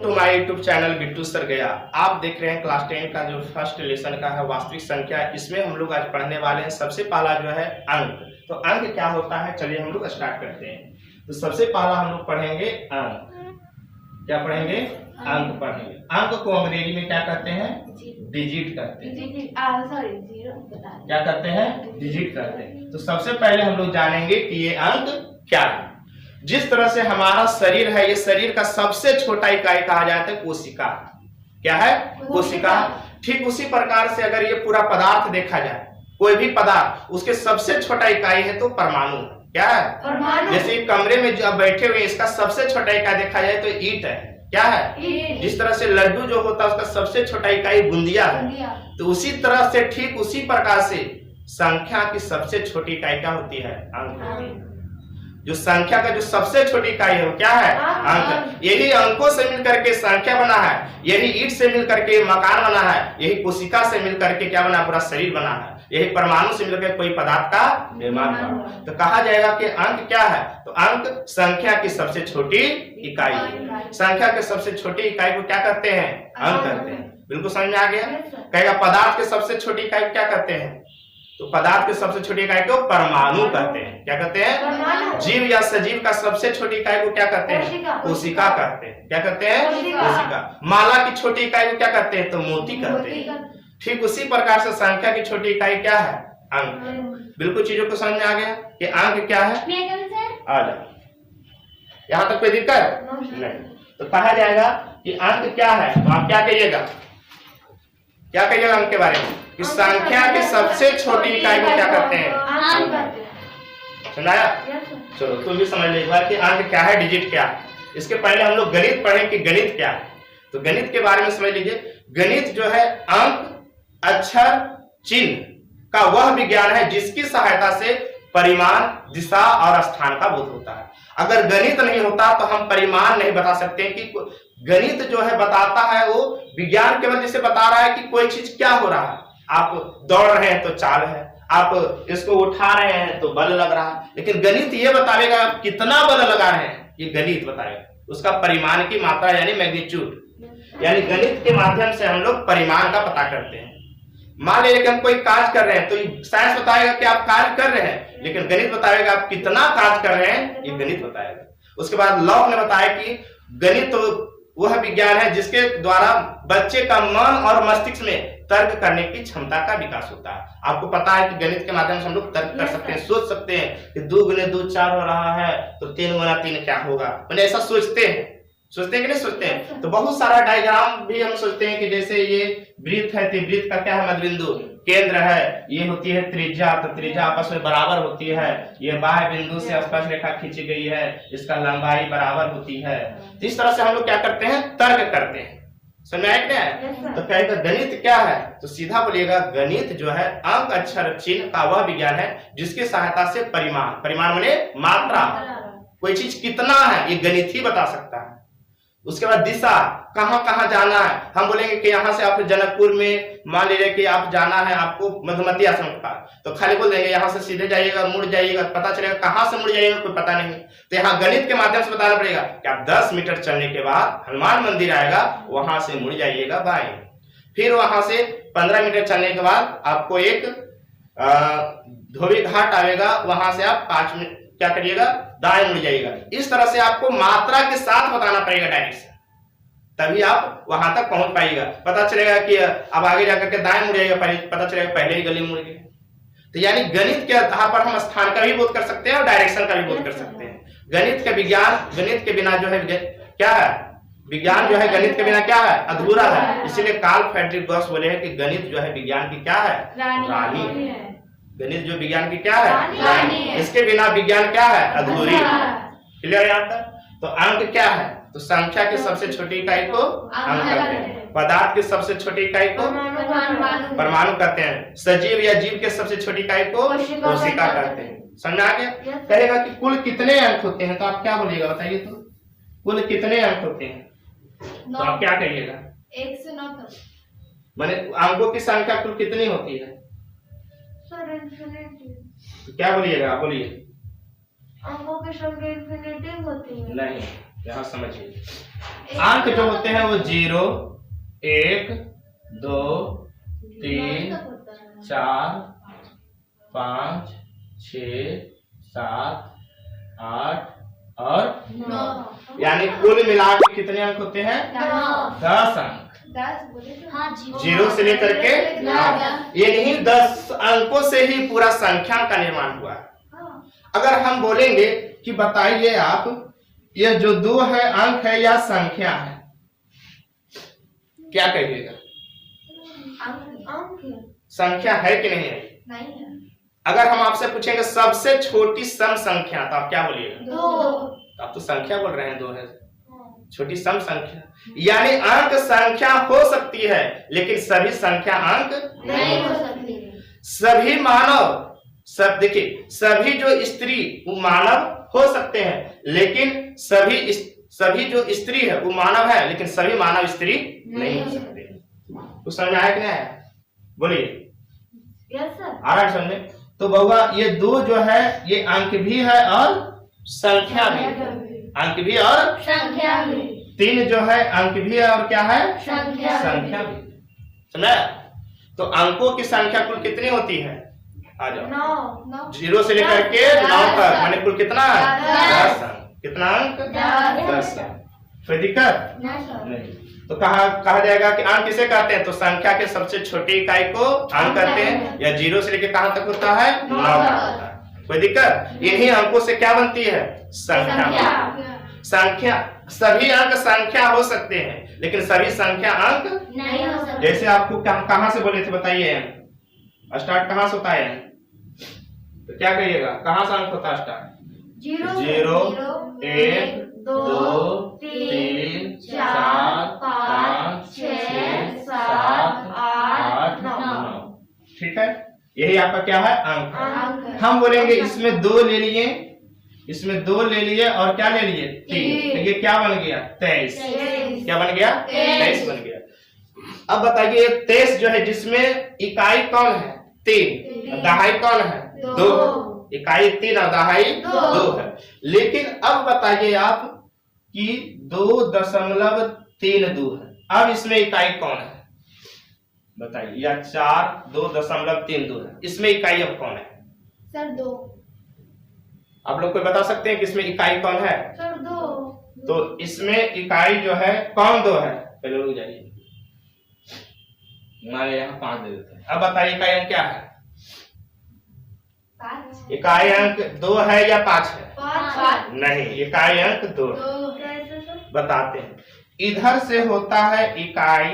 To my YouTube channel Bittu sir गया। आप देख रहे हैं क्लास 10 का जो फर्स्ट लेसन का है वास्तविक संख्या। इसमें हम लोग आज पढ़ने वाले हैं सबसे पहला जो है अंक। तो अंक क्या होता है, चलिए हम लोग स्टार्ट करते हैं। तो सबसे पहला हम लोग पढ़ेंगे अंक। क्या पढ़ेंगे? अंक पढ़ेंगे। अंक को अंग्रेजी में क्या कहते हैं? डिजिट कहते हैं। क्या कहते हैं? डिजिट कहते हैं। तो सबसे पहले हम लोग जानेंगे कि ये अंक क्या है। जिस तरह से हमारा शरीर है, ये शरीर का सबसे छोटा इकाई कहा जाता है कोशिका। क्या है? कोशिका। ठीक उसी प्रकार से अगर ये पूरा पदार्थ देखा जाए, कोई भी पदार्थ, उसके सबसे छोटा इकाई है तो परमाणु। क्या है? परमाणु। जैसे कमरे में जो बैठे हुए, इसका सबसे छोटा इकाई देखा जाए तो ईंट है। क्या है? जिस तरह से लड्डू जो होता है उसका सबसे छोटा इकाई बूंदिया है। तो उसी तरह से, ठीक उसी प्रकार से संख्या की सबसे छोटी इकाई क्या होती है? अंक होती है। जो संख्या का जो सबसे छोटी इकाई है वो क्या है? अंक। यही अंकों से मिलकर के संख्या बना है, यही ईंट से मिलकर के मकान बना है, यही कोशिका से मिलकर के क्या बना? पूरा शरीर बना है। यही परमाणु से मिलकर कोई पदार्थ का निर्माण हुआ। तो कहा जाएगा कि अंक क्या है? तो अंक संख्या की सबसे छोटी इकाई है। संख्या के सबसे छोटी इकाई को क्या कहते हैं? अंक कहते हैं। बिल्कुल समझ में आ गया? कहेगा पदार्थ के सबसे छोटी इकाई को क्या कहते हैं? तो पदार्थ के सबसे छोटी इकाई को परमाणु कहते हैं। क्या कहते हैं? जीव या सजीव का सबसे छोटी इकाई को क्या कहते हैं? कोशिका कहते हैं। क्या कहते हैं? कोशिका। माला की छोटी इकाई को क्या कहते हैं? तो मोती कहते हैं। ठीक उसी प्रकार से संख्या की छोटी इकाई क्या है? अंक। बिल्कुल चीजों को समझ में आ गया कि अंक क्या है? आ जाओ, यहाँ तक कोई दिक्कत नहीं। तो कहा जाएगा कि अंक क्या है, तो आप क्या कहिएगा? क्या कहिएगा अंक के बारे में? कि संख्या की सबसे छोटी इकाई को क्या कहते हैं? सुनाया? चलो तुम भी समझ लो एक बार कि अंक क्या है, डिजिट क्या है। इसके पहले हम लोग गणित पढ़ें कि गणित क्या है। तो गणित के बारे में समझ लीजिए। गणित जो है अंक, अक्षर, चिन्ह का वह विज्ञान है जिसकी सहायता से परिमाण, दिशा और स्थान का बोध होता है। अगर गणित नहीं होता तो हम परिमाण नहीं बता सकते। कि गणित जो है बताता है, वो विज्ञान केवल जिसे बता रहा है कि कोई चीज क्या हो रहा है। आप दौड़ रहे हैं तो चाल है, आप इसको उठा रहे हैं तो बल लग रहा है। लेकिन गणित ये बतावेगा आप कितना बल लगा रहे हैं, ये गणित बताएगा। उसका परिमाण की मात्रा यानी मैग्नीट्यूड। यानी गणित के माध्यम से हम लोग परिमाण का पता करते हैं। मान लीजिए कि हम कोई कार्य कर रहे हैं तो साइंस बताएगा कि आप कार्य कर रहे हैं, लेकिन गणित बताएगा आप कितना कार्य कर रहे हैं, ये गणित बताएगा। उसके बाद लॉक ने बताया कि गणित तो वह विज्ञान है जिसके द्वारा बच्चे का मन और मस्तिष्क में तर्क करने की क्षमता का विकास होता है। आपको पता है कि गणित के माध्यम से हम लोग तर्क कर सकते हैं, सोच सकते हैं कि 2 गुने 2 4 हो रहा है तो 3 गुना 3 क्या होगा। मैंने ऐसा सोचते हैं कि नहीं सोचते हैं। तो बहुत सारा डायग्राम भी हम सोचते हैं कि जैसे ये वृत्त है तो वृत्त का क्या है? मध्य बिंदु केंद्र है। ये होती है त्रिज्या, तो त्रिज्या आपस में बराबर होती है। ये बाह्य बिंदु से स्पर्श रेखा खींची गई है, इसका लंबाई बराबर होती है। इस तरह से हम लोग क्या करते हैं? तर्क करते हैं। समझ में आया क्या है? तो कहेगा गणित क्या है? तो सीधा बोलिएगा गणित जो है अंक, अक्षर, चिन्ह का वह विज्ञान है जिसकी सहायता से परिमाण माने मात्रा, कोई चीज कितना है ये गणित ही बता सकता है। उसके बाद दिशा, कहां कहां जाना है। हम बोलेंगे कि यहाँ से आप जनकपुर में, मान लीजिए कि आप जाना है आपको मधुमती आश्रम के पास, तो खाली बोल देंगे यहाँ से सीधे जाइएगा, मुड़ जाइएगा, पता चलेगा कहां से मुड़ जाइएगा कोई पता नहीं। तो यहाँ गणित के माध्यम से बताना पड़ेगा कि आप 10 मीटर चलने के बाद हनुमान मंदिर आएगा, वहां से मुड़ जाइएगा बाएं। फिर वहां से 15 मीटर चलने के बाद आपको एक धोबी घाट आएगा, वहां से आप 5 मिनट क्या करिएगा? दाएं मुड़ जाइएगा। इस तरह से आपको मात्रा के साथ बताना पड़ेगा डायरेक्शन, तभी आप वहां तक पहुंच पाइएगा। पता चलेगा कि अब आगे जाकर के दाएं मुड़ जाइएगा, पता चलेगा पहले ही गली मुड़ गए। तो यानी गणित के आधार पर हम स्थान का भी बोध कर सकते हैं और डायरेक्शन का भी बोध कर सकते हैं। गणित का विज्ञान, गणित के बिना जो है क्या है? विज्ञान जो है गणित के बिना क्या है? अधूरा है। इसीलिए कार्ल फ्रेडरिक गॉस बोले हैं कि गणित जो है विज्ञान की क्या है? रानी है। गणित जो विज्ञान की क्या है? रानी है। इसके बिना विज्ञान क्या है? अधूरी। क्लियर है यहाँ तक? तो अंक क्या है? तो संख्या की सबसे छोटी इकाई को अंक कहते हैं। पदार्थ की सबसे छोटी इकाई को परमाणु कहते हैं। सजीव या जीव के सबसे छोटी इकाई को कोशिका कहते हैं। समझ आ गया? कहेगा कि कुल कितने अंक होते हैं, तो आप क्या बोलिएगा बताइए? तो कुल कितने अंक होते हैं तो आप क्या कहिएगा? 1 से 9 तक। माने अंकों की संख्या कुल कितनी होती है? Sir infinity. तो क्या बोलिएगा? आप बोलिए। अंकों की संख्या इन्फिनिटी होती है। नहीं, यहाँ समझिए, अंक जो होते हैं वो 0, 1, 2, 3, 4, 5, 6, 7, 8 और 9, यानी कुल मिला के कितने अंक होते हैं? 10 अंक। 10 बोले तो हाँ, 0 से लेकर के 9, ये नहीं 10 अंकों से ही पूरा संख्या का निर्माण हुआ है। अगर हम बोलेंगे कि बताइए आप, यह जो 2 है अंक है या संख्या है, क्या कहिएगा? अंक संख्या है कि नहीं है? नहीं है। अगर हम आपसे पूछेंगे सबसे छोटी सम संख्या, तो आप क्या बोलिएगा? 2। आप तो संख्या बोल रहे हैं, 2 है छोटी सम संख्या, यानी अंक संख्या हो सकती है लेकिन सभी संख्या अंक नहीं हो सकती। सभी मानव, सब देखिए, सभी जो स्त्री वो मानव हो सकते हैं, लेकिन सभी जो स्त्री है वो मानव है, लेकिन सभी मानव स्त्री नहीं हो सकते। तो समझ में आया कि नहीं आया? बोलिए। Yes sir. आ रहा है समझ में? तो बउआ ये 2 जो है ये अंक भी है और संख्या भी है। अंक भी और संख्या भी। 3 जो है अंक भी है और क्या है? संख्या भी। समझा? तो अंकों की संख्या कुल कितनी होती है? आ जाओ। 9। 0 से लेकर के 9 तक, माने कुल कितना? 10 अंक। कितना अंक? 10 अंक। कोई दिक्कत नहीं। तो कहा जाएगा कि अंक किसे कहते हैं? तो संख्या के सबसे छोटी इकाई को अंक कहते हैं, या 0 से लेकर कहां तक होता है? 9 तक होता है। कोई दिक्कत? इन्हीं अंकों से क्या बनती है? संख्या। संख्या, सभी अंक संख्या हो सकते हैं लेकिन सभी संख्या अंक नहीं हो सकती। जैसे आपको कहां से बोले थे बताइए? स्टार्ट कहां से होता है? तो क्या कहिएगा? कहां से अंक होता है स्टार्ट? 0, 1, 2, 3, 4, 5, 6, 7, 8, 9। ठीक है, यही आपका क्या है? अंक। हम बोलेंगे इसमें 2 ले लिए, इसमें 2 ले लिए और क्या ले लिए? 3, तो ये क्या बन गया? 23। क्या बन गया? 23 बन गया। अब बताइए 23 जो है जिसमें इकाई कौन है? 3, दहाई कौन है? 2। इकाई 3 और दहाई 2 है। लेकिन अब बताइए आप कि 2.32 है, अब इसमें इकाई कौन है? बताइए। या 4, 2.32 है, इसमें इकाई अब कौन है? सर 2। आप लोग कोई बता सकते हैं कि इसमें इकाई कौन है? सर 2। तो इसमें इकाई जो है कौन 2 है? पहले रुक जाइए, हमारे यहाँ 5 दे देते हैं। अब बताइए इकाई अंक क्या है? 5। इकाई अंक 2 है या 5 है? 5। नहीं, इकाई अंक 2 है। बताते हैं। इधर से होता है इकाई,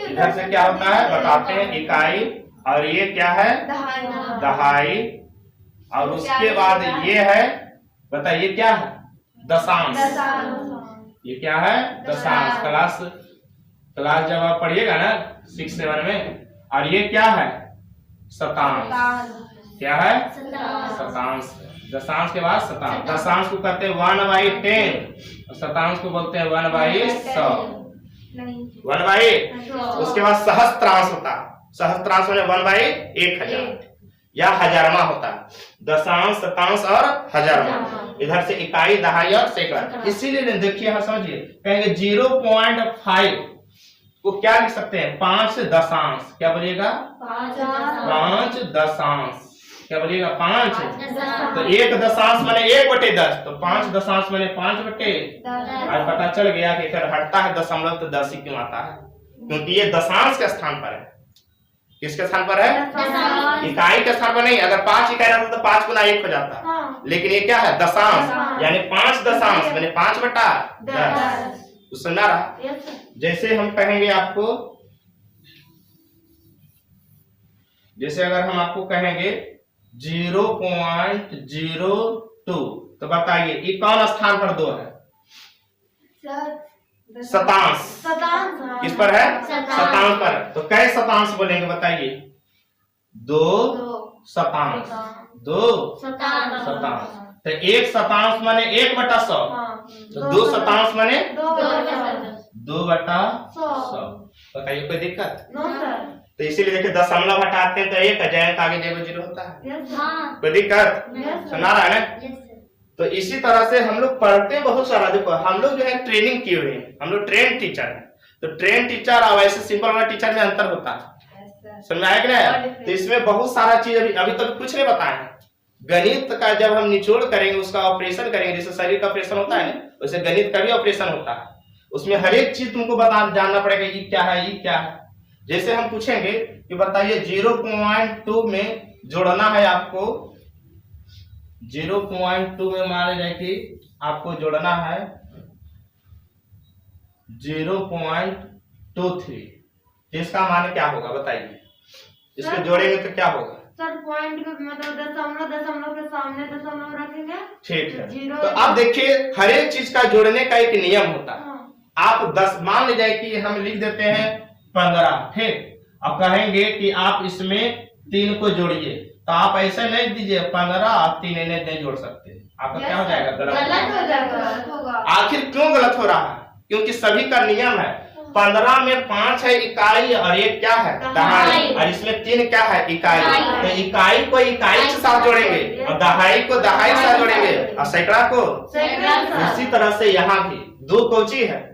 इधर से क्या होता है बताते हैं? इकाई। और ये क्या है? दहाई। और उसके बाद ये है, बताइए क्या है? दशांश। ये क्या है? दशांश। क्लास जब आप पढ़िएगा ना 6, 7 में, और ये क्या है? शतांश। क्या है? शतांश। दशांश के बाद शतांश। दशांश को कहते हैं 1/10 और शतांश को बोलते हैं 1/100। 1/, उसके बाद सहस्त्रांश होता है। सहस्त्रांश में 1/1000 या हजारमा होता है। दशांश, शतांश और हजारमा। इधर से इकाई, दहाई और सैकड़ा। इसीलिए देखिए यहाँ समझिए, कहेंगे 0.5 को क्या लिख सकते हैं? 5 दशांश। क्या बोलिएगा? 5 दशांश। क्या बोलिएगा? 5। तो 1 दशांश माने 1/10, तो 5 दशांश माने 5/10। आज पता चल गया कि अगर हटता है दशमलव तो 10 ही क्यों आता है? क्योंकि ये दशांश के स्थान पर है। किसके स्थान पर है? इकाई के स्थान पर नहीं। अगर 5 इकाई रहता तो 5 गुना 1 हो जाता। लेकिन ये क्या है? दशांश, यानी 5 दशांश माने 5/10। तो सुना रहा? जैसे हम कहेंगे आपको, जैसे अगर हम आपको कहेंगे 0.02, तो बताइए ये कौन स्थान पर 2 है? शतांश। किस पर है? शतांश पर। तो कै शतांश बोलेंगे बताइए? 2 शतांश। 2 शतांश। तो 1 शतांश माने 1/100। तो 2 शतांश माने 2/100। बताइए कोई दिक्कत? तो इसीलिए देखिए दशमलव हटाते हैं तो 1 आ जाए, आगे 0 होता है। कोई दिक्कत? सुना रहा है ना? तो इसी तरह से हम लोग पढ़ते हैं बहुत सारा। देखो हम लोग जो है ट्रेनिंग किए हुए हैं, हम लोग ट्रेन टीचर हैं। तो ट्रेन टीचर और वैसे सिंपल वाला टीचर में अंतर होता है, समझ में आया कि नहीं? तो इसमें बहुत सारा चीज अभी तक कुछ नहीं बताया है। गणित का जब हम निचोड़ करेंगे, उसका ऑपरेशन करेंगे, जैसे शरीर का ऑपरेशन होता है ना, वैसे गणित का भी ऑपरेशन होता है। उसमें हर एक चीज तुमको जानना पड़ेगा, ये क्या है, ये क्या है। जैसे हम पूछेंगे कि बताइए 0.2 में जोड़ना है आपको, 0.2 में मान जाए कि आपको जोड़ना है 0.23, इसका मान क्या होगा बताइए? इसको जोड़ेंगे तो क्या होगा? सर पॉइंट को मतलब दशमलव के सामने दशमलव रखेंगे। ठीक है। तो आप देखिए हर एक चीज का जोड़ने का एक नियम होता है। आप 10 मान ले जाए कि हम लिख देते हैं 15, ठीक। अब कहेंगे कि आप इसमें 3 को जोड़िए, तो आप ऐसे नहीं दीजिए 15 और 3 नहीं जोड़ सकते, आपका क्या हो जाएगा? गलत होगा। आखिर क्यों गलत हो रहा है? क्योंकि सभी का नियम है, 15 में 5 है इकाई और एक क्या है? दहाई, और इसमें 3 क्या है? इकाई। तो इकाई को इकाई के साथ जोड़ेंगे और दहाई को दहाई के साथ जोड़ेंगे और सैकड़ा को इसी तरह से यहाँ भी 2 कोची है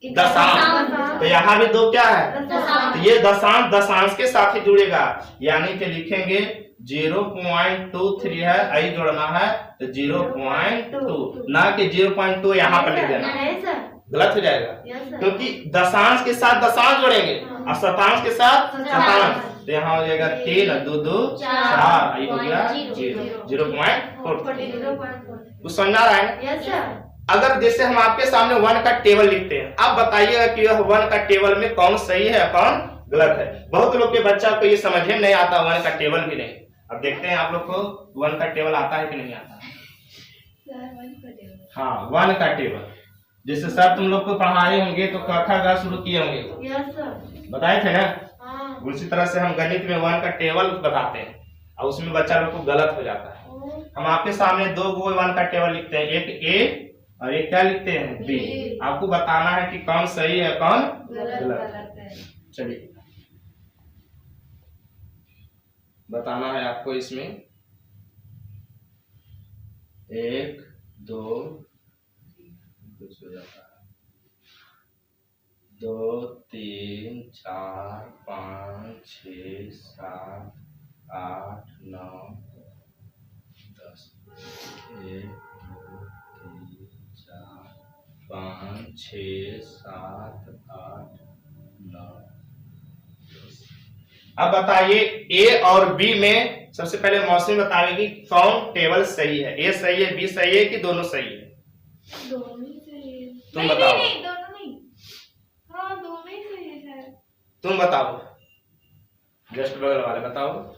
दशांश, तो यहाँ भी 2 क्या है? तो ये दशांश दशांश के साथ ही जुड़ेगा, यानी कि लिखेंगे 0.23 है, आई जोड़ना है तो 0.2, ना कि 0.2 यहाँ पर लिख देना, गलत हो जाएगा। क्योंकि दशांश के साथ दशांश जोड़ेंगे और शतांश के साथ शतांश, तो यहाँ हो जाएगा 3 और 2 2 4, ये हो गया 0.4। कुछ समझ आ रहा है? अगर जैसे हम आपके सामने 1 का टेबल लिखते हैं, आप बताइएगा कि यह 1 का टेबल में कौन सही है कौन गलत है। बहुत लोग के बच्चा को ये समझ में नहीं आता, 1 का टेबल भी नहीं। अब देखते हैं आप लोग को 1 का टेबल आता है कि नहीं आता? हाँ 1 का टेबल, जैसे सर तुम लोग को पढ़ाए होंगे तो क ख ग शुरू किए होंगे, बताए थे ना? उसी तरह से हम गणित में 1 का टेबल बताते हैं और उसमें बच्चा लोग को गलत हो जाता है। हम आपके सामने 2 गो 1 का टेबल लिखते हैं, एक ए और एक क्या लिखते हैं? बी। आपको बताना है कि कौन सही है कौन गलत है। चलिए बताना है आपको। इसमें 1 2 कुछ हो जाता है, 2 3 4 5 6 7 8 9 10, 1 2 3 4 5 6 7 8 9 10। अब बताइए ए और बी में सबसे पहले मौसमी बताएगी कौन टेबल सही है, ए सही है, बी सही है कि दोनों सही है? दोनों ही सही है। तुम बताओ। नहीं, दोनों नहीं। हाँ दोनों ही सही है सर। तुम बताओ, जस्ट बगल वाले बताओ।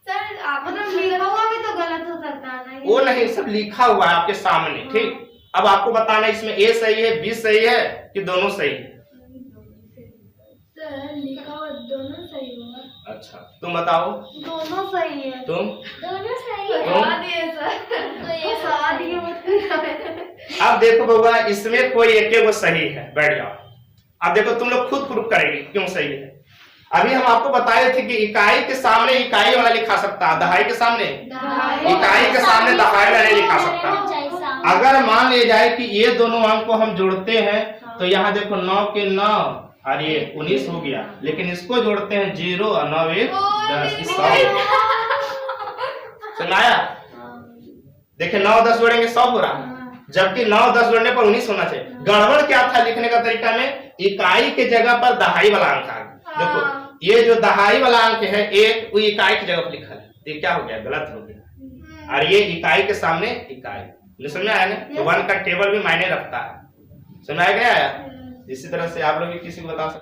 सर आप मतलब लिखा हुआ भी तो गलत हो सकता है ना? वो नहीं, सब लिखा हुआ है आपके सामने, ठीक। अब आपको बताना है इसमें ए सही है, बी सही है कि दोनों सही है? सर लिखा हुआ दोनों सही होगा। अच्छा तुम बताओ। दोनों सही है। तुम? दोनों सही है। अब देखो बउआ, इसमें कोई एक सही है, बैठ जाओ। अब देखो तुम लोग खुद प्रूफ करेंगे क्यों सही है। अभी हम आपको बताए थे कि इकाई के सामने इकाई वाला लिखा सकता है, दहाई के सामने इकाई के सामने दहाई वाला नहीं लिखा सकता। अगर मान लिया जाए कि ये दोनों अंक को हम जोड़ते हैं तो यहाँ देखो 9 के 9 और ये 19 हो गया, लेकिन इसको जोड़ते हैं 0 और 9 1 10 सुनाया। देखिए 9 10 जोड़ेंगे 100 हो रहा है, जबकि 9 10 जोड़ने पर 19 होना चाहिए। गड़बड़ क्या था लिखने का तरीका में? इकाई के जगह पर दहाई वाला अंक आ गया। देखो ये जो दहाई वाला अंक है एक, वो इकाई की जगह पर लिखा है, ये क्या हो गया? गलत हो गया। और ये इकाई के सामने इकाई, समझ में आया ना? तो 1 का टेबल भी मायने रखता है, समझ में आया? इसी तरह से आप लोग भी किसी को बता सकते